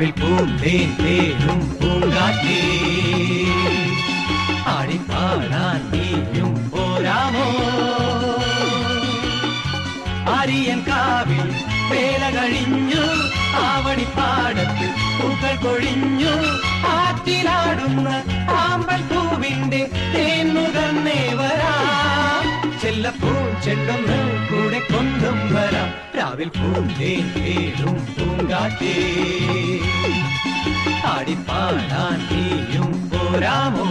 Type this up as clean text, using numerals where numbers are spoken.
രാവിൽ പൂന്തേൻ തേനും പൂങ്കാറ്റേ ആടിപ്പാടാൻ നീയും പോരാമോ ആര്യൻ കാവിൽ വേല കഴിഞ്ഞു ആവണിപ്പാടത്ത് പൂക്കൾ കൊഴിഞ്ഞു ആറ്റിലാടുന്ന ആമ്പൽ പൂവിന്റെ തേൻ നുകർന്നേ വരാം ചെല്ലപ്പൂ ചെണ്ടൊന്ന് കൂടെ കൊണ്ടും വരാം രാവിൽ പൂന്തേൻ തേനും പൂങ്കാറ്റേ ആടിപ്പാടാൻ നീയും പോരാമോ